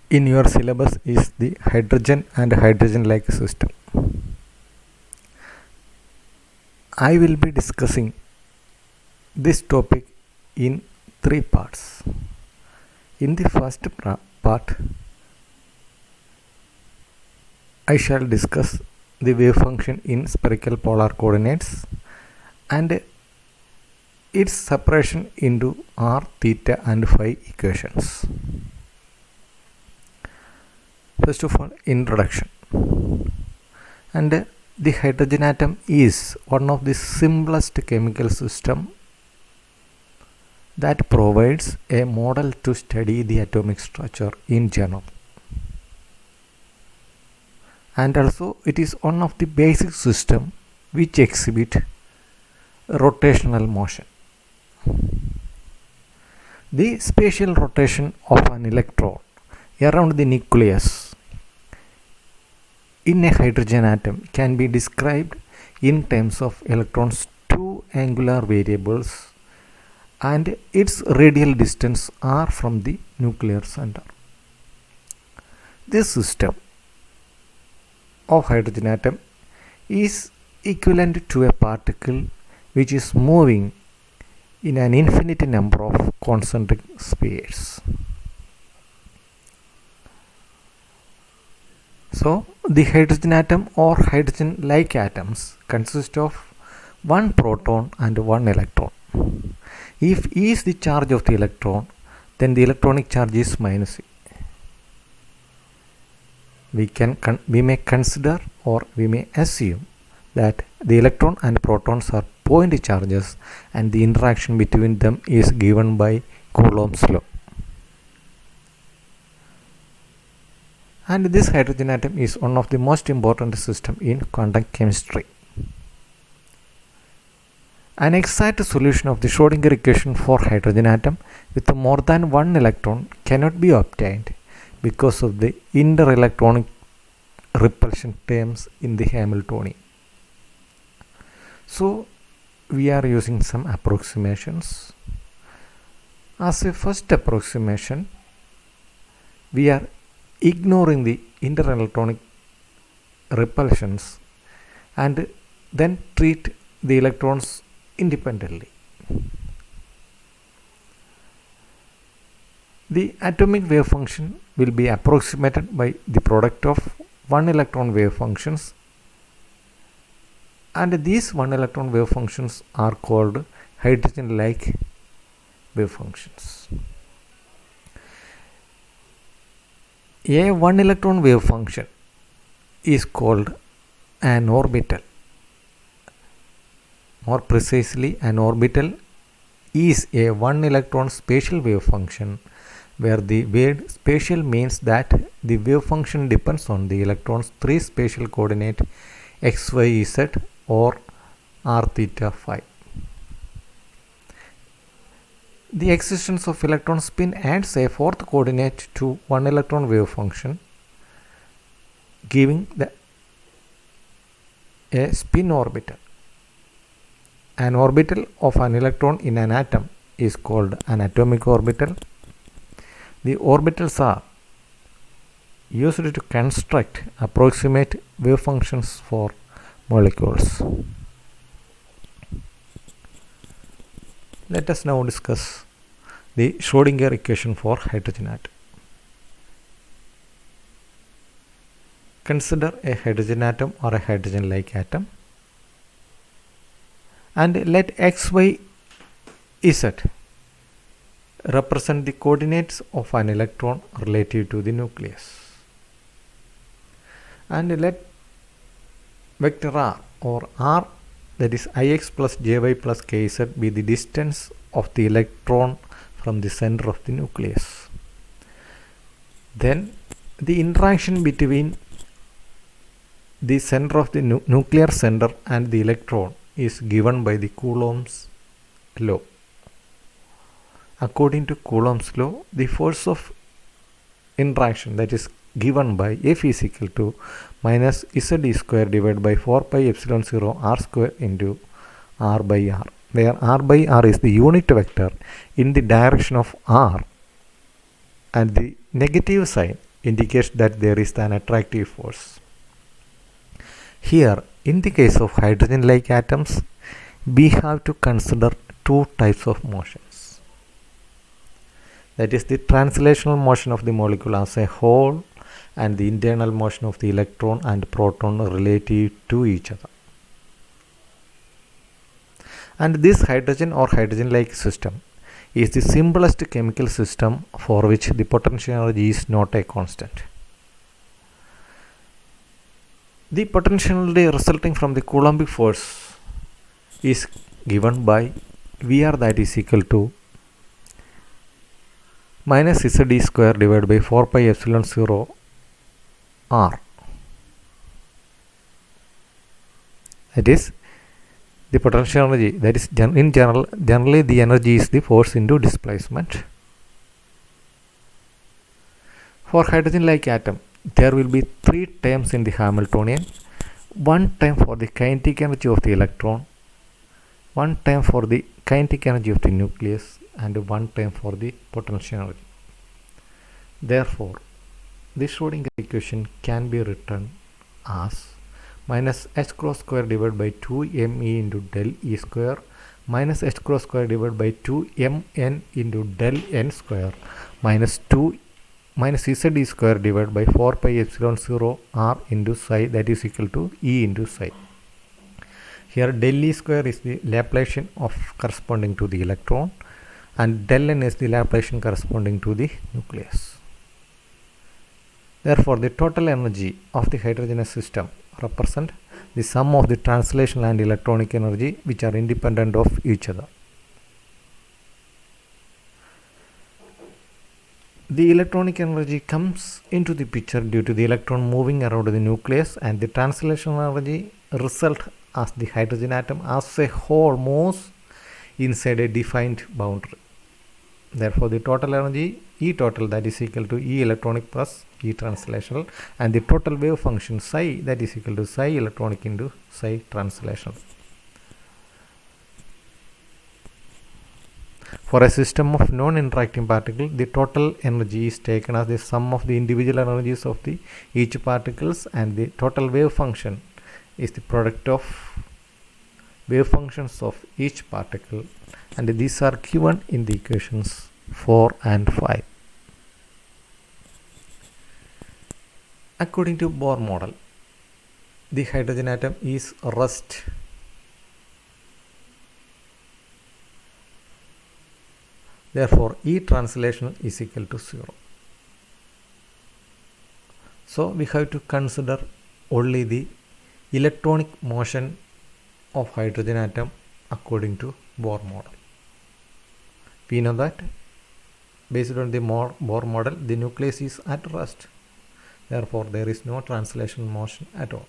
in your syllabus is the hydrogen and hydrogen-like system. I will be discussing this topic in 3 parts. In the first part, I shall discuss the wave function in spherical polar coordinates and its separation into r, theta and phi equations. First of all, introduction. And the hydrogen atom is one of the simplest chemical system that provides a model to study the atomic structure in general. And also it is one of the basic system which exhibit rotational motion. The spatial rotation of an electron around the nucleus in a hydrogen atom can be described in terms of electrons' two angular variables and its radial distance r from the nuclear center. This system of hydrogen atom is equivalent to a particle which is moving in an infinite number of concentric spheres. So, the hydrogen atom or hydrogen-like atoms consist of one proton and one electron. If E is the charge of the electron, then the electronic charge is minus E. We may consider or we may assume that the electron and protons are point charges and the interaction between them is given by Coulomb's law. And this hydrogen atom is one of the most important systems in quantum chemistry. An exact solution of the Schrödinger equation for hydrogen atom with more than one electron cannot be obtained because of the interelectronic repulsion terms in the Hamiltonian. So we are using some approximations. As a first approximation, we are ignoring the interelectronic repulsions and then treat the electrons independently. The atomic wave function will be approximated by the product of one electron wave functions, and these one electron wave functions are called hydrogen-like wave functions. A one electron wave function is called an orbital. More precisely, an orbital is a one electron spatial wave function where the word spatial means that the wave function depends on the electron's three spatial coordinate x, y, z or r, theta, phi. The existence of electron spin adds a fourth coordinate to one electron wave function, giving a spin orbital. An orbital of an electron in an atom is called an atomic orbital. The orbitals are used to construct approximate wave functions for molecules. Let us now discuss the Schrödinger equation for hydrogen atom. Consider a hydrogen atom or a hydrogen-like atom and let x, y, z represent the coordinates of an electron relative to the nucleus, and let vector r or r, that is ix plus jy plus kz, be the distance of the electron from the center of the nucleus. Then the interaction between the center of the nuclear center and the electron is given by the Coulomb's law. According to Coulomb's law, the force of interaction, that is given by F is equal to minus Z square divided by 4 pi epsilon 0 r square into r by r, where r by r is the unit vector in the direction of r and the negative sign indicates that there is an attractive force. Here, in the case of hydrogen-like atoms, we have to consider two types of motions. That is the translational motion of the molecule as a whole and the internal motion of the electron and proton relative to each other. And this hydrogen or hydrogen-like system is the simplest chemical system for which the potential energy is not a constant. The potential energy resulting from the Coulombic force is given by Vr, that is equal to minus Zd square divided by 4 pi epsilon 0 r. That is the potential energy, that is generally the energy is the force into displacement. For hydrogen-like atom, there will be three terms in the Hamiltonian: one term for the kinetic energy of the electron, one term for the kinetic energy of the nucleus, and one term for the potential energy. Therefore, the Schrödinger equation can be written as minus h cross square divided by 2me into del E square minus h cross square divided by 2mn into del n square minus z square divided by 4 pi epsilon 0 r into psi, that is equal to E into psi. Here del E square is the Laplacian of corresponding to the electron and del n is the Laplacian corresponding to the nucleus. Therefore, the total energy of the hydrogenous system represent the sum of the translational and electronic energy which are independent of each other. The electronic energy comes into the picture due to the electron moving around the nucleus, and the translational energy result as the hydrogen atom as a whole moves inside a defined boundary. Therefore, the total energy E total, that is equal to E electronic plus E translational, and the total wave function psi, that is equal to psi electronic into psi translational. For a system of non-interacting particle, the total energy is taken as the sum of the individual energies of the each particles, and the total wave function is the product of wave functions of each particle, and these are given in the equations 4 and 5. According to Bohr model, the hydrogen atom is rest. Therefore, E translational is equal to 0. So, we have to consider only the electronic motion of hydrogen atom according to Bohr model. We know that based on the Bohr model, the nucleus is at rest. Therefore, there is no translational motion at all.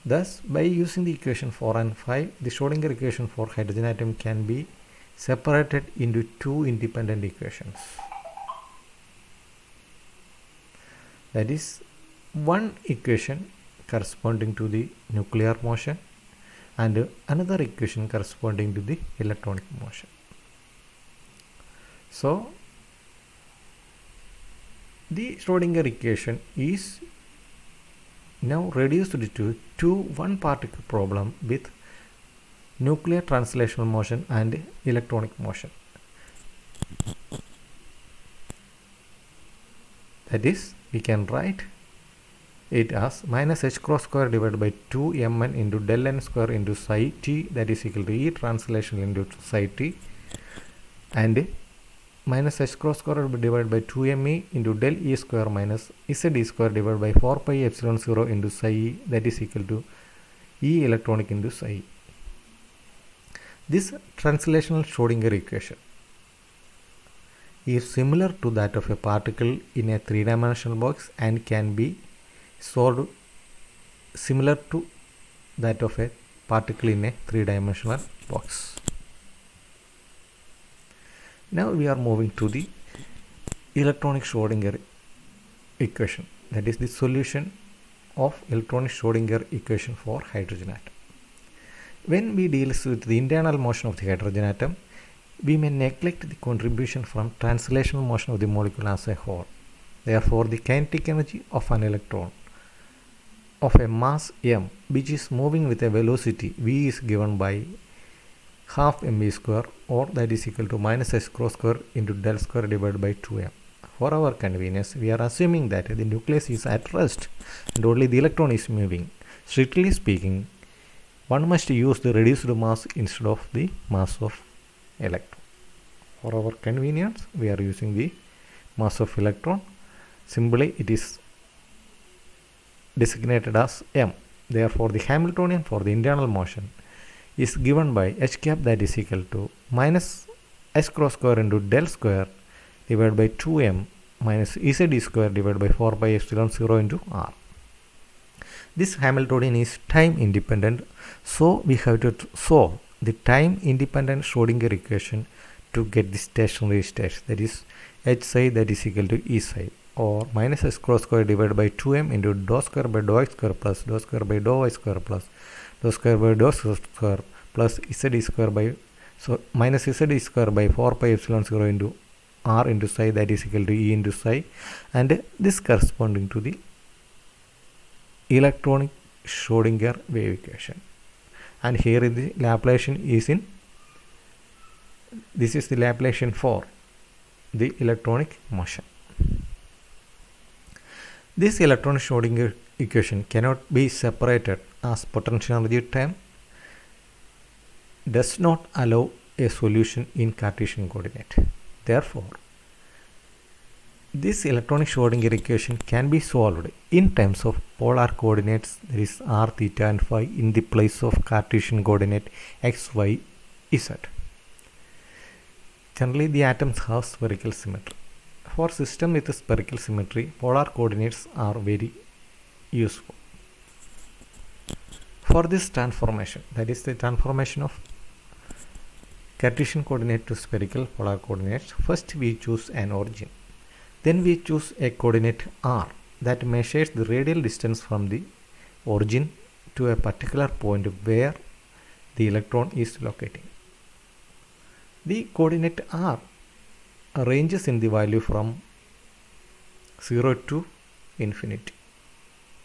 Thus, by using the equation 4 and 5, the Schrödinger equation for hydrogen atom can be separated into two independent equations. That is, one equation corresponding to the nuclear motion and another equation corresponding to the electronic motion. So, the Schrödinger equation is now reduced to one particle problem with nuclear translational motion and electronic motion. That is, we can write it as minus h cross square divided by 2mn into del n square into psi t, that is equal to E translational into psi t, and minus h cross square divided by 2me into del E square minus z square divided by 4 pi epsilon 0 into psi E, that is equal to E electronic into psi E. This translational Schrödinger equation is similar to that of a particle in a three-dimensional box and can be solved similar to that of a particle in a three-dimensional box. Now we are moving to the electronic Schrödinger equation, that is the solution of electronic Schrödinger equation for hydrogen atom. When we deal with the internal motion of the hydrogen atom, we may neglect the contribution from translational motion of the molecule as a whole. Therefore, the kinetic energy of an electron of a mass m, which is moving with a velocity v, is given by half mv square, or that is equal to minus h cross square into del square divided by 2m. For our convenience, we are assuming that the nucleus is at rest and only the electron is moving. Strictly speaking, one must use the reduced mass instead of the mass of electron. For our convenience, we are using the mass of electron. Simply, it is designated as m. Therefore, the Hamiltonian for the internal motion is given by h cap, that is equal to minus h cross square into del square divided by 2m minus z square divided by 4 pi epsilon 0 into r. This Hamiltonian is time independent, so we have to solve the time independent Schrodinger equation to get the stationary state, that is h psi, that is equal to E psi, or minus h cross square divided by 2m into dou square by dou x square plus dou square by dou y square plus dou square by dou square plus z square by minus z square by 4 pi epsilon 0 into r into psi, that is equal to E into psi, and this corresponding to the electronic Schrodinger wave equation. And here the Laplacian is in, this is the Laplacian for the electronic motion. This electronic Schrodinger equation cannot be separated, as potential energy term does not allow a solution in Cartesian coordinate. Therefore, this electronic Schrodinger equation can be solved in terms of polar coordinates, that is r, theta and phi, in the place of Cartesian coordinate x, y, z. Generally, the atoms have spherical symmetry. For system with spherical symmetry, polar coordinates are very useful. For this transformation, that is the transformation of Cartesian coordinate to spherical polar coordinates, first we choose an origin. Then we choose a coordinate r that measures the radial distance from the origin to a particular point where the electron is locating. The coordinate r ranges in the value from 0 to infinity,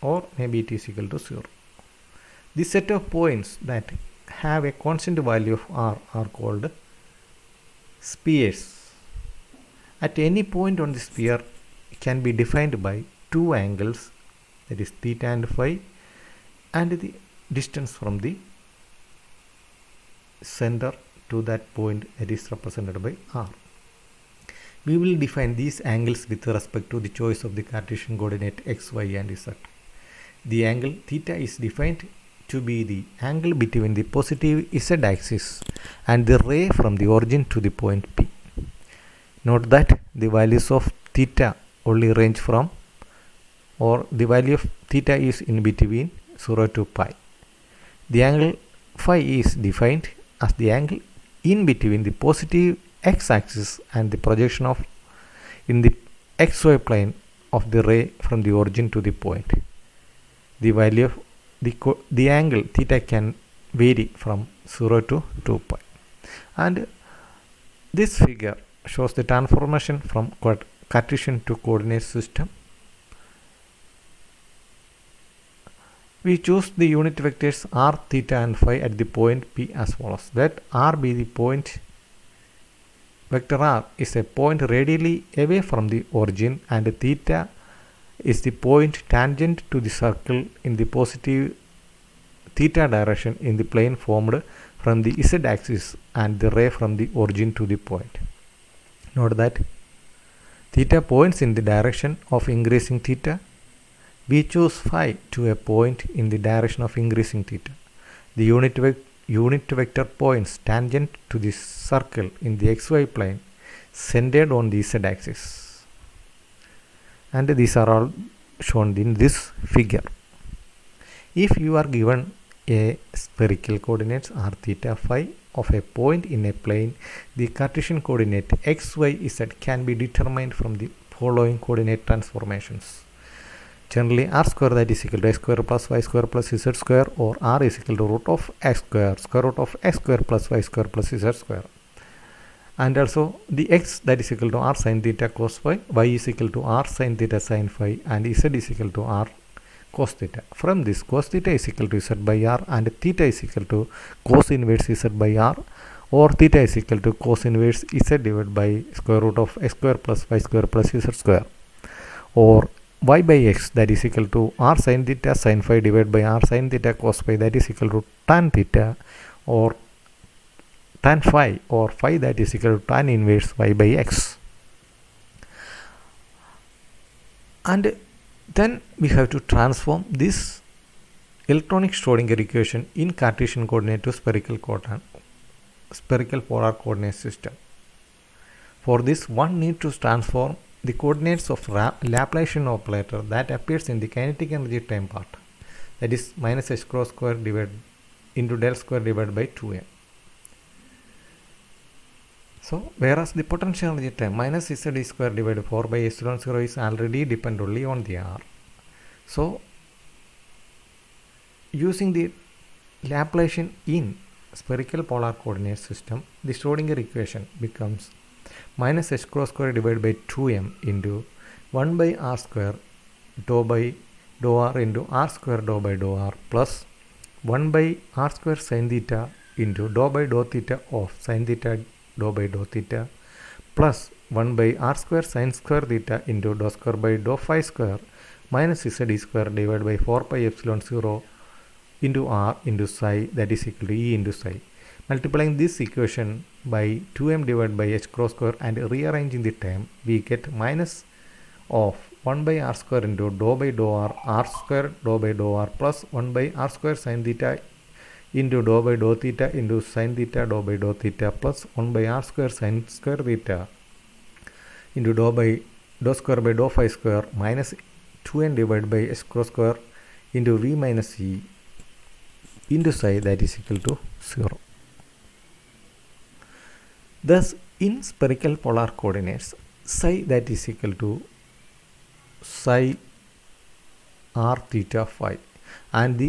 or maybe it is equal to 0. The set of points that have a constant value of r are called spheres. At any point on the sphere can be defined by two angles, that is theta and phi, and the distance from the center to that point, that is represented by r. We will define these angles with respect to the choice of the Cartesian coordinate x, y and z. The angle theta is defined to be the angle between the positive z axis and the ray from the origin to the point P. Note that the values of theta only range from, or the value of theta is in between 0 to pi. The angle phi is defined as the angle in between the positive x-axis and the projection of in the xy plane of the ray from the origin to the point. The value of the angle theta can vary from 0 to 2 pi. And this figure shows the transformation from Cartesian to coordinate system. We choose the unit vectors r, theta and phi at the point P as follows. Let r be the point. Vector r is a point radially away from the origin, and theta is the point tangent to the circle in the positive theta direction in the plane formed from the z axis and the ray from the origin to the point. Note that theta points in the direction of increasing theta. We choose phi to a point in the direction of increasing theta. The unit vector points tangent to the circle in the xy plane centered on the z axis. And these are all shown in this figure. If you are given a spherical coordinates r, theta, phi of a point in a plane, the Cartesian coordinate x, y, z can be determined from the following coordinate transformations. Generally, r square, that is equal to x square plus y square plus z square, or r is equal to root of x square, square root of x square plus y square plus z square. and also the x that is equal to r sin theta cos phi, y is equal to r sin theta sin phi, and z is equal to r cos theta. From this, cos theta is equal to z by r and theta is equal to cos inverse z by r, or theta is equal to cos inverse z divided by square root of x square plus y square plus z square, or y by x that is equal to r sin theta sin phi divided by r sin theta cos phi that is equal to tan theta, or tan phi, or phi that is equal to tan inverse y by x. And then we have to transform this electronic Schrodinger equation in Cartesian coordinate to spherical polar coordinate system. For this, one needs to transform the coordinates of Laplacian operator that appears in the kinetic energy time part, that is minus h cross square divided into del square divided by 2m. So, whereas the potential energy time minus z square divided 4 by epsilon 0 is already depend only on the r. So, using the Laplacian in spherical polar coordinate system, the Schrodinger equation becomes minus h cross square divided by 2m into 1 by r square dou by dou r into r square dou by dou r plus 1 by r square sin theta into dou by dou theta of sin theta dou by dou theta plus 1 by r square sin square theta into dou square by dou phi square minus z square divided by 4 pi epsilon 0 into r into psi that is equal to E into psi. Multiplying this equation by 2m divided by h cross square and rearranging the term, we get minus of 1 by r square into dou by dou r square dou by dou r plus 1 by r square sin theta into dou by dou theta into sin theta dou by dou theta plus 1 by r square sin square theta into dou by dou square by dou phi square minus 2n divided by h cross square into v minus e into psi that is equal to 0. Thus, in spherical polar coordinates, psi that is equal to psi r theta phi, and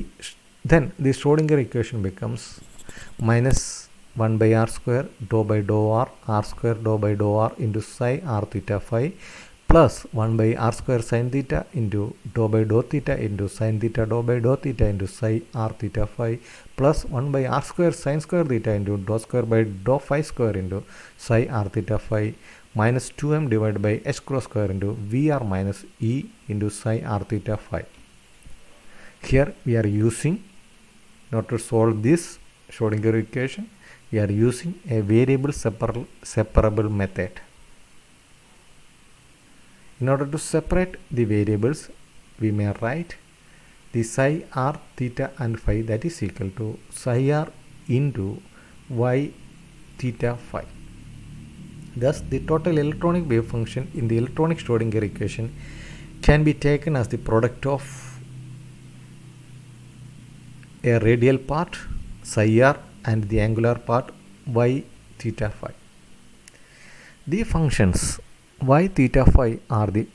then the Schrodinger equation becomes minus 1 by r square dou by dou r square dou by dou r into psi r theta phi plus 1 by r square sin theta into dou by dou theta into sin theta dou by dou theta into psi r theta phi plus 1 by r square sin square theta into dou square by dou phi square into psi r theta phi minus 2m divided by h cross square into vr minus e into psi r theta phi. Here we are using, not to solve this Schrodinger equation, we are using a variable separable method. In order to separate the variables, we may write the psi r theta and phi that is equal to psi r into y theta phi. Thus, the total electronic wave function in the electronic Schrodinger equation can be taken as the product of a radial part psi r and the angular part y theta phi. The functions y theta phi are the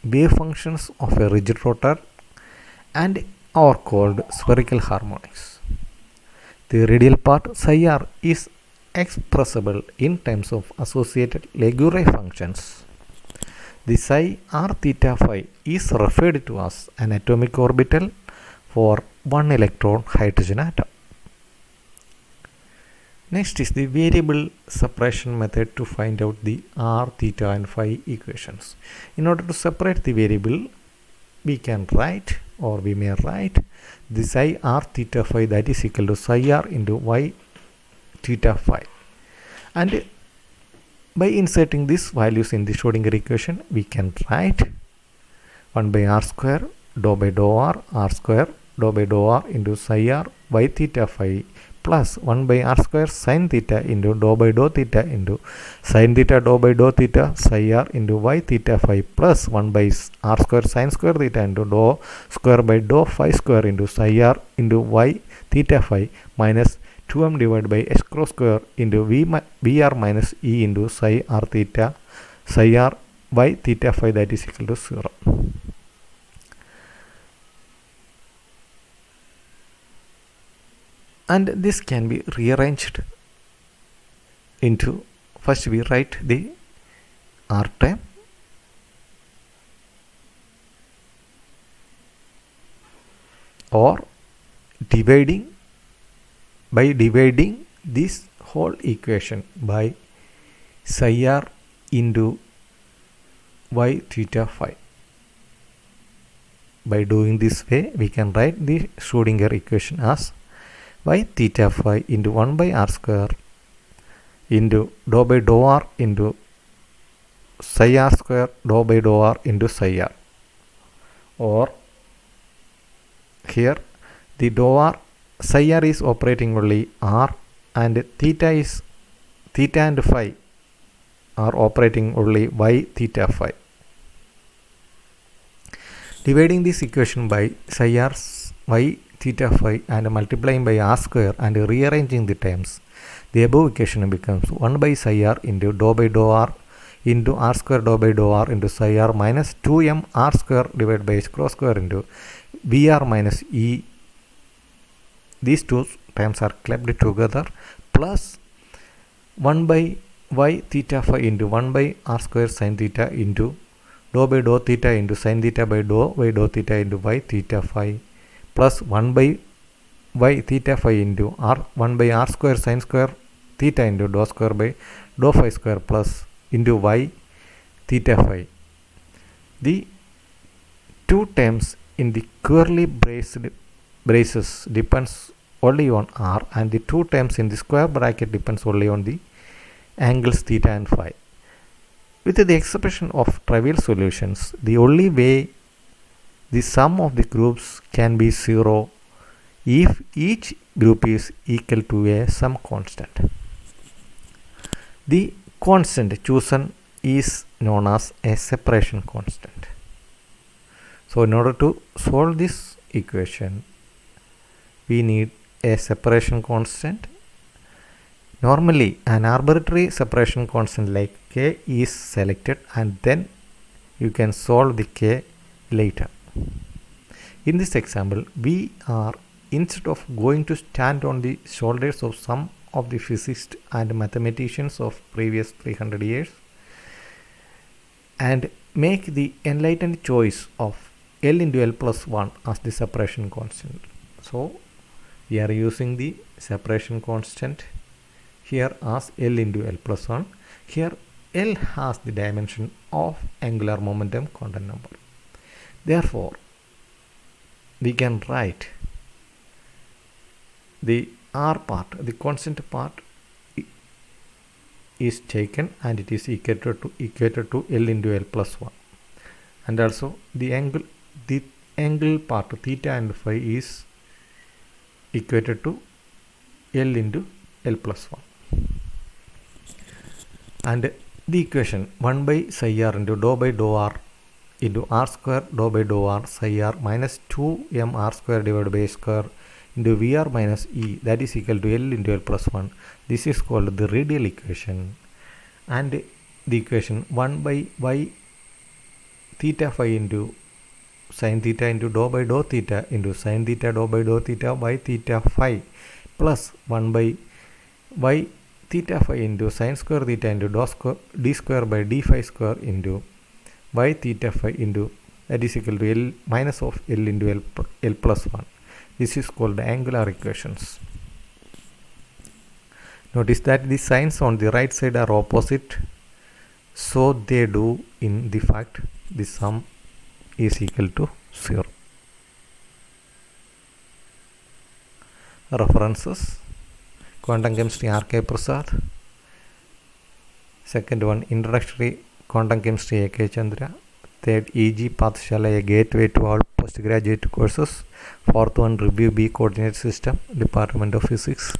wave functions of a rigid rotor and are called spherical harmonics. The radial part psi r is expressible in terms of associated Legendre functions. The psi r theta phi is referred to as an atomic orbital for one electron hydrogen atom. Next is the variable separation method to find out the r, theta and phi equations. In order to separate the variable, we can write, or we may write, the psi r theta phi that is equal to psi r into y theta phi. And by inserting these values in the Schrodinger equation, we can write 1 by r square dou by dou r square dou by dou r into psi r y theta phi plus 1 by r square sin theta into dou by dou theta into sin theta dou by dou theta psi r into y theta phi plus 1 by r square sin square theta into dou square by dou phi square into psi r into y theta phi minus 2m divided by h cross square into vr minus e into psi r theta psi r y theta phi that is equal to 0. And this can be rearranged into, first we write the R term or dividing this whole equation by psi r into y theta phi. By doing this way, we can write the Schrodinger equation as y theta phi into 1 by r square into dou by dou r into psi r square dou by dou r into psi r. Or here the dou r, psi r is operating only r, and theta and phi are operating only y theta phi. Dividing this equation by psi r y theta phi and multiplying by r square and rearranging the terms, the above equation becomes 1 by psi r into dou by dou r into r square dou by dou r into psi r minus 2m r square divided by h cross square into vr minus e. These two terms are clubbed together plus 1 by y theta phi into 1 by r square sin theta into dou by dou theta into sin theta by dou theta into y theta phi plus 1 by y theta phi into r 1 by r square sin square theta into dou square by dou phi square plus into y theta phi. The two terms in the curly braces depends only on r, and the two terms in the square bracket depends only on the angles theta and phi. With the expression of trivial solutions, the only way the sum of the groups can be 0 if each group is equal to a some constant. The constant chosen is known as a separation constant. So in order to solve this equation, we need a separation constant. Normally, an arbitrary separation constant like k is selected, and then you can solve the k later. In this example, we are, instead of going to stand on the shoulders of some of the physicists and mathematicians of previous 300 years and make the enlightened choice of L into L plus 1 as the separation constant. So we are using the separation constant here as L into L plus 1. Here L has the dimension of angular momentum quantum number. Therefore, we can write the R part, the constant part is taken and it is equated to L into L plus 1, and also the angle part theta and phi is equated to L into L plus 1, and the equation 1 by psi r into dou by dou r into r square dou by dou r psi r minus 2m r square divided by h square into Vr minus E, that is equal to L into L plus 1. This is called the radial equation, and the equation 1 by y theta phi into sin theta into dou by dou theta into sin theta dou by dou theta y theta phi plus 1 by y theta phi into sin square theta into d square by d phi square into y theta phi into, that is equal to L minus of L into L plus 1. This is called angular equations. Notice that the signs on the right side are opposite, so they do in the fact the sum is equal to 0. References: Quantum Chemistry R.K. Prasad. Second one, Introductory Quantum Chemistry A.K. Chandra. Third, E.G. Pathshala, a gateway to all postgraduate courses. Fourth one, Review B Coordinate System, Department of Physics.